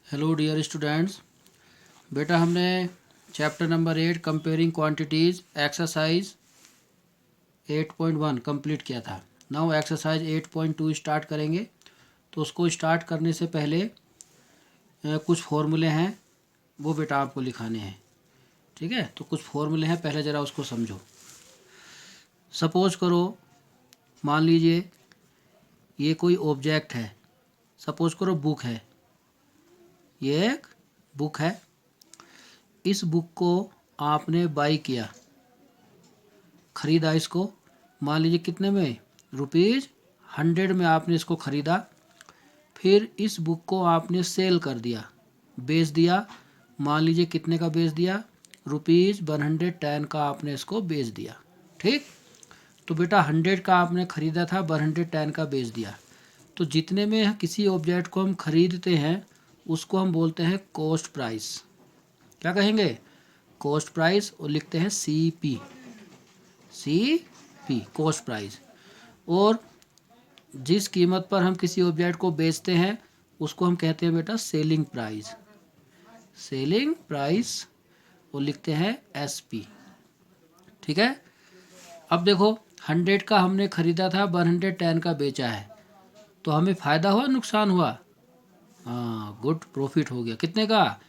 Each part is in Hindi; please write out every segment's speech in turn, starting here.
Hello dear students. बेटा हमने chapter number 8 comparing quantities exercise 8.1 complete किया था। नाउ एक्सरसाइज 8.2 स्टार्ट करेंगे। तो उसको स्टार्ट करने से पहले कुछ फॉर्मूले हैं, वो बेटा आपको लिखाने हैं। ठीक है, तो कुछ फॉर्मूले हैं, पहले ज़रा उसको समझो। सपोज करो, मान लीजिए ये कोई ऑब्जेक्ट है। सपोज करो बुक है, ये एक बुक है। इस बुक को आपने बाई किया, ख़रीदा इसको। मान लीजिए कितने में, ₹100 में आपने इसको ख़रीदा। फिर इस बुक को आपने सेल कर दिया, बेच दिया। मान लीजिए कितने का बेच दिया, ₹110 का आपने इसको बेच दिया। ठीक, तो बेटा 100 का आपने ख़रीदा था, 110 का बेच दिया। तो जितने में किसी ऑब्जेक्ट को हम खरीदते हैं उसको हम बोलते हैं कॉस्ट प्राइस। क्या कहेंगे, कॉस्ट प्राइस, और लिखते हैं CP, कॉस्ट प्राइस। और जिस कीमत पर हम किसी ऑब्जेक्ट को बेचते हैं उसको हम कहते हैं बेटा सेलिंग प्राइस, और लिखते हैं SP। ठीक है, अब देखो 100 का हमने ख़रीदा था, 110 का बेचा है, तो हमें फ़ायदा हुआ नुकसान हुआ? हाँ, गुड, प्रॉफिट हो गया। कितने का,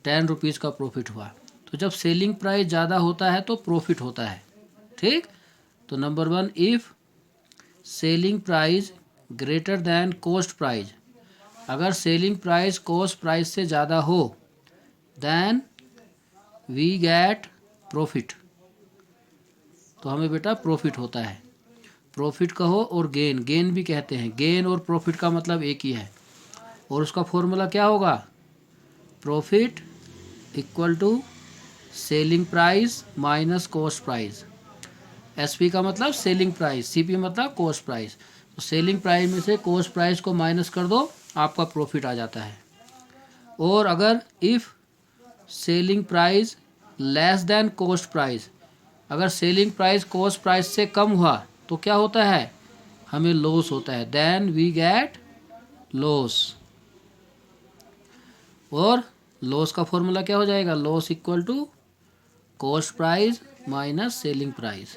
₹10 का प्रॉफिट हुआ। तो जब सेलिंग प्राइस ज़्यादा होता है तो प्रॉफिट होता है। ठीक, तो number 1, if selling price greater than cost price, अगर सेलिंग प्राइस कॉस्ट प्राइस से ज़्यादा हो, दैन वी गेट प्रॉफिट, तो हमें बेटा प्रॉफिट होता है। प्रॉफिट कहो और गेन भी कहते हैं। गेन और प्रॉफिट का मतलब एक ही है, और उसका फॉर्मूला क्या होगा, profit equal to selling price minus cost price. SP का मतलब सेलिंग प्राइस, CP मतलब कॉस्ट प्राइस। तो सेलिंग प्राइस में से कॉस्ट प्राइस को माइनस कर दो, आपका प्रॉफिट आ जाता है। और अगर if selling price less than cost price, अगर सेलिंग प्राइस कॉस्ट प्राइस से कम हुआ तो क्या होता है, हमें लॉस होता है। Then we get loss. और लॉस का फॉर्मूला क्या हो जाएगा, loss equal to cost price minus selling price.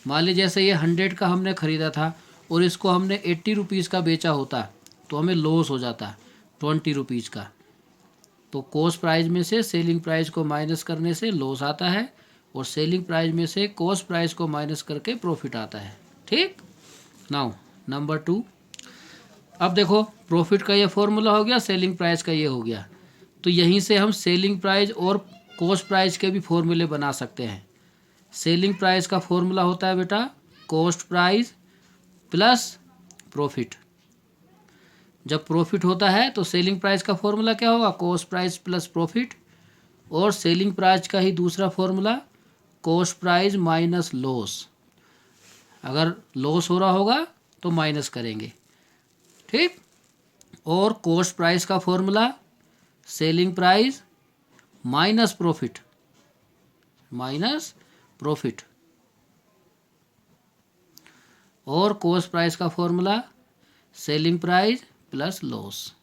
मान लीजिए जैसे ये 100 का हमने ख़रीदा था और इसको हमने ₹80 का बेचा होता तो हमें लॉस हो जाता ₹20 का। तो कॉस्ट प्राइस में से सेलिंग प्राइस को माइनस करने से लॉस आता है, और सेलिंग प्राइस में से कॉस्ट प्राइस को माइनस करके प्रॉफिट आता है। ठीक, नाउ नंबर 2। अब देखो प्रॉफिट का ये फॉर्मूला हो गया, सेलिंग प्राइस का ये हो गया। तो यहीं से हम सेलिंग प्राइस और कॉस्ट प्राइस के भी फॉर्मूले बना सकते हैं। सेलिंग प्राइस का फॉर्मूला होता है बेटा कॉस्ट प्राइस प्लस प्रॉफिट। जब प्रॉफिट होता है तो सेलिंग प्राइस का फॉर्मूला क्या होगा, कॉस्ट प्राइस प्लस प्रॉफिट। और सेलिंग प्राइस का ही दूसरा formula cost price minus loss. अगर लॉस हो रहा होगा तो माइनस करेंगे। ठीक, और कॉस्ट प्राइस का formula selling price minus profit, और कॉस्ट प्राइस का formula selling price plus loss.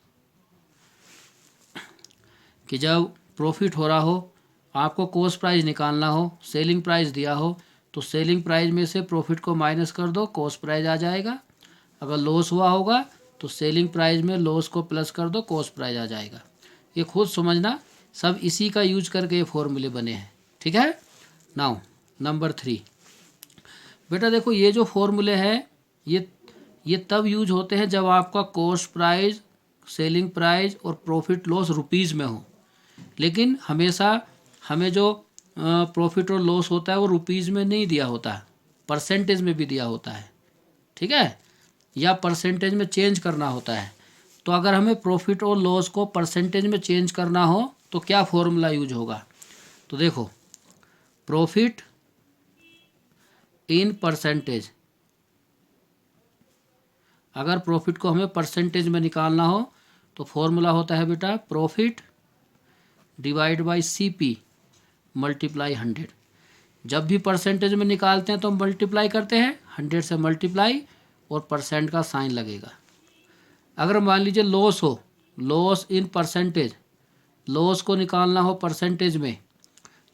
कि जब प्रॉफिट हो रहा हो, आपको कॉस्ट प्राइस निकालना हो, सेलिंग प्राइस दिया हो, तो सेलिंग प्राइस में से प्रॉफिट को माइनस कर दो, कॉस्ट प्राइस आ जाएगा। अगर लॉस हुआ होगा तो सेलिंग प्राइस में लॉस को प्लस कर दो, कॉस्ट प्राइस आ जाएगा। ये खुद समझना, सब इसी का यूज करके ये फॉर्मूले बने हैं। ठीक है, नाउ नंबर 3। बेटा देखो ये जो फॉर्मूले हैं ये तब यूज होते हैं जब आपका कॉस्ट प्राइस, सेलिंग प्राइस और प्रॉफिट लॉस रुपीज़ में हो। लेकिन हमेशा हमें जो प्रॉफिट और लॉस होता है वो रुपीज़ में नहीं दिया होता, परसेंटेज में भी दिया होता है। ठीक है, या परसेंटेज में चेंज करना होता है। तो अगर हमें प्रॉफिट और लॉस को परसेंटेज में चेंज करना हो तो क्या फॉर्मूला यूज होगा, तो देखो प्रॉफिट इन परसेंटेज। अगर प्रॉफिट को हमें परसेंटेज में निकालना हो तो फॉर्मूला होता है बेटा profit divide by CP multiply 100। जब भी परसेंटेज में निकालते हैं तो हम मल्टीप्लाई करते हैं, 100 से मल्टीप्लाई और परसेंट का साइन लगेगा। अगर मान लीजिए लॉस हो, लॉस इन परसेंटेज, लॉस को निकालना हो परसेंटेज में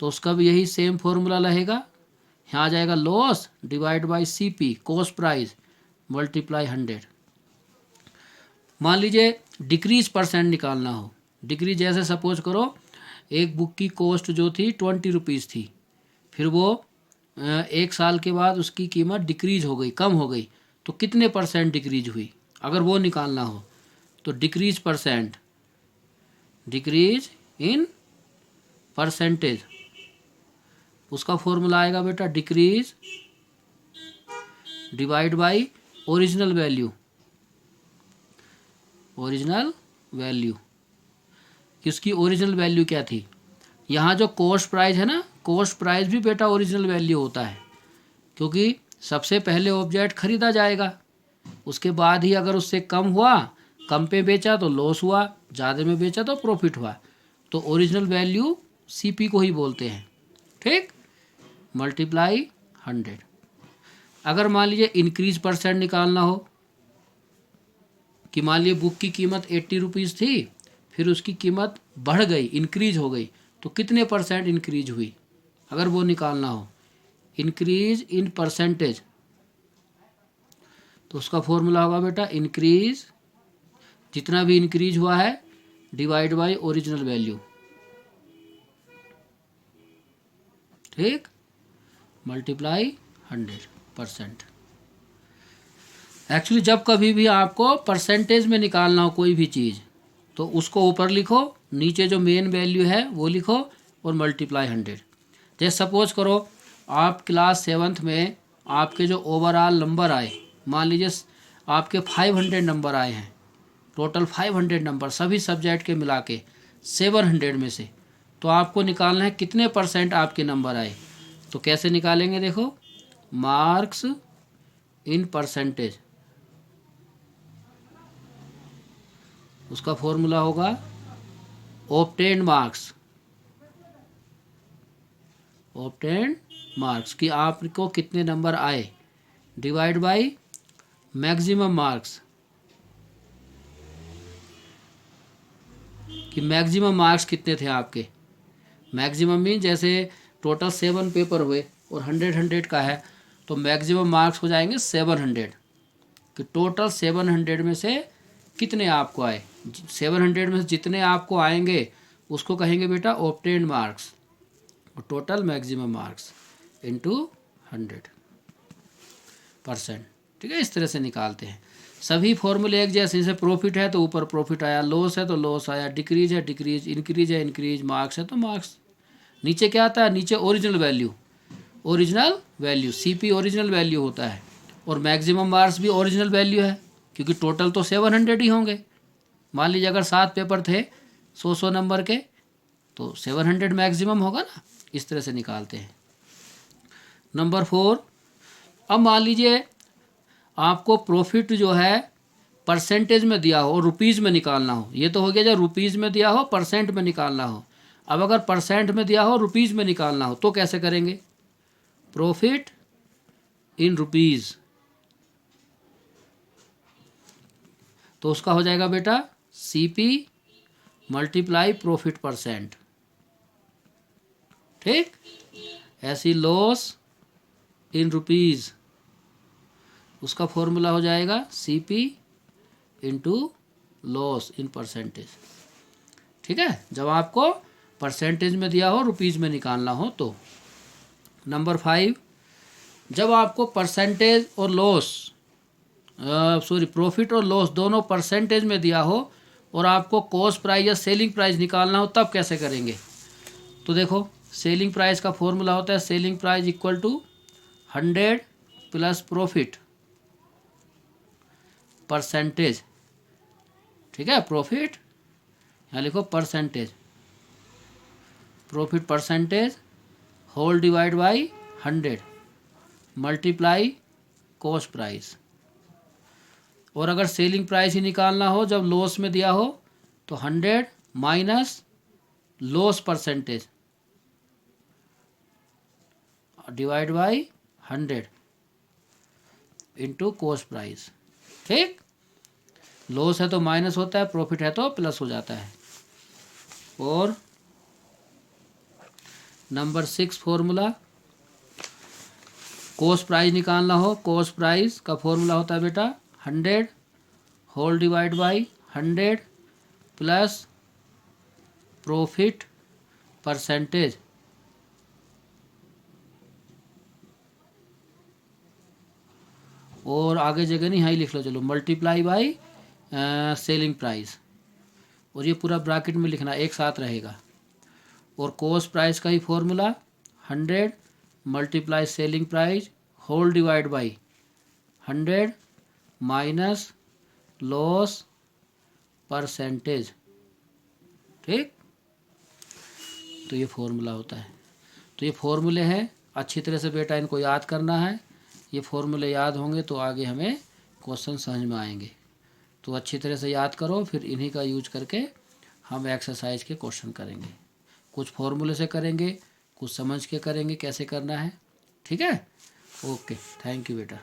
तो उसका भी यही सेम फॉर्मूला रहेगा। यहाँ आ जाएगा loss divide by CP cost price multiply 100। मान लीजिए डिक्रीज परसेंट निकालना हो, डिक्रीज जैसे सपोज करो एक बुक की कॉस्ट जो थी 20 रुपीज़ थी, फिर वो 1 साल के बाद उसकी कीमत डिक्रीज हो गई, कम हो गई, तो कितने परसेंट डिक्रीज हुई, अगर वो निकालना हो तो decrease percent, decrease in percentage, उसका फॉर्मूला आएगा बेटा decrease divide by original value, original value कि उसकी ओरिजिनल वैल्यू क्या थी। यहाँ जो कॉस्ट प्राइस है ना, कॉस्ट प्राइस भी बेटा ओरिजिनल वैल्यू होता है, क्योंकि सबसे पहले ऑब्जेक्ट खरीदा जाएगा, उसके बाद ही अगर उससे कम हुआ, कम पे बेचा तो लॉस हुआ, ज़्यादा में बेचा तो प्रॉफिट हुआ, तो ओरिजिनल वैल्यू CP को ही बोलते हैं। ठीक, मल्टीप्लाई 100। अगर मान लीजिए इंक्रीज परसेंट निकालना हो कि मान लीजिए बुक की कीमत 80 रुपीज़ थी, फिर उसकी कीमत बढ़ गई, इंक्रीज हो गई, तो कितने परसेंट इंक्रीज हुई, अगर वो निकालना हो इंक्रीज इन परसेंटेज, तो उसका फॉर्मूला होगा बेटा इंक्रीज, जितना भी इंक्रीज हुआ है डिवाइड बाय ओरिजिनल वैल्यू। ठीक, मल्टीप्लाई 100%। एक्चुअली जब कभी भी आपको परसेंटेज में निकालना हो कोई भी चीज़, तो उसको ऊपर लिखो, नीचे जो मेन वैल्यू है वो लिखो और मल्टीप्लाई 100। जैसे सपोज करो आप क्लास 7th में आपके जो ओवरऑल नंबर आए, मान लीजिए आपके 500 नंबर आए हैं, टोटल 500 नंबर सभी सब्जेक्ट के मिला के 700 में से, तो आपको निकालना है कितने परसेंट आपके नंबर आए। तो कैसे निकालेंगे, देखो मार्क्स इन परसेंटेज, उसका फॉर्मूला होगा ऑब्टेन्ड मार्क्स, ऑब्टेन्ड मार्क्स कि आपको कितने नंबर आए डिवाइड बाय मैक्सिमम मार्क्स, कि मैक्सिमम मार्क्स कितने थे आपके। मैक्सिमम मीन जैसे टोटल 7 पेपर हुए और 100 का है, तो मैक्सिमम मार्क्स हो जाएंगे 700, कि टोटल 700 में से कितने आपको आए, 700 में से जितने आपको आएंगे उसको कहेंगे बेटा ऑब्टेन्ड मार्क्स, और टोटल मैक्सिमम मार्क्स इनटू 100%। ठीक है, इस तरह से निकालते हैं। सभी फॉर्मूले एक जैसे, जैसे प्रॉफिट है तो ऊपर प्रॉफिट आया, लॉस है तो लॉस आया, डिक्रीज है डिक्रीज, इंक्रीज है इंक्रीज, मार्क्स है तो मार्क्स। नीचे क्या आता है, नीचे original value, original value CP original value होता है, और मैक्सिमम मार्क्स भी ओरिजिनल वैल्यू है, क्योंकि टोटल तो 700 ही होंगे। मान लीजिए अगर 7 पेपर थे 100 नंबर के, तो 700 मैक्सिमम होगा ना, इस तरह से निकालते हैं। नंबर 4, अब मान लीजिए आपको प्रॉफिट जो है परसेंटेज में दिया हो और रुपीज़ में निकालना हो। ये तो हो गया जब रुपीज़ में दिया हो, परसेंट में निकालना हो। अब अगर परसेंट में दिया हो, रुपीज़ में निकालना हो, तो कैसे करेंगे, प्रॉफिट इन रुपीज़, तो उसका हो जाएगा बेटा CP मल्टीप्लाई प्रॉफिट परसेंट। ठीक, ऐसी लॉस इन रुपीज़, उसका फॉर्मूला हो जाएगा CP into loss in percentage. ठीक है, जब आपको परसेंटेज में दिया हो, रुपीज़ में निकालना हो तो। नंबर 5, जब आपको परसेंटेज और लॉस प्रॉफिट और लॉस दोनों परसेंटेज में दिया हो और आपको कॉस्ट प्राइस या सेलिंग प्राइस निकालना हो, तब कैसे करेंगे। तो देखो सेलिंग प्राइस का फॉर्मूला होता है selling price equal to 100 plus profit percentage. ठीक है, प्रॉफिट यहाँ लिखो percentage, profit percentage whole divide by 100 multiply cost price. और अगर सेलिंग प्राइस ही निकालना हो जब लॉस में दिया हो, तो 100 minus loss percentage divide by 100 into cost price. ठीक, लॉस है तो माइनस होता है, प्रॉफिट है तो प्लस हो जाता है। और नंबर 6 फॉर्मूला, कॉस्ट प्राइस निकालना हो, कॉस्ट प्राइस का फॉर्मूला होता है बेटा 100 whole divide by 100 plus profit percentage. और आगे जगह नहीं, हाँ ही लिख लो, चलो मल्टीप्लाई बाई सेलिंग प्राइस। और ये पूरा ब्रैकेट में लिखना, एक साथ रहेगा। और कॉस्ट प्राइस का ही formula 100 multiply selling price whole divide by 100 minus loss percentage. ठीक, तो ये फॉर्मूला होता है। तो ये फॉर्मूले हैं, अच्छी तरह से बेटा इनको याद करना है। ये फॉर्मूले याद होंगे तो आगे हमें क्वेश्चन समझ में आएंगे। तो अच्छी तरह से याद करो, फिर इन्हीं का यूज करके हम एक्सरसाइज के क्वेश्चन करेंगे। कुछ फॉर्मूले से करेंगे, कुछ समझ के करेंगे कैसे करना है। ठीक है, ओके, थैंक यू बेटा।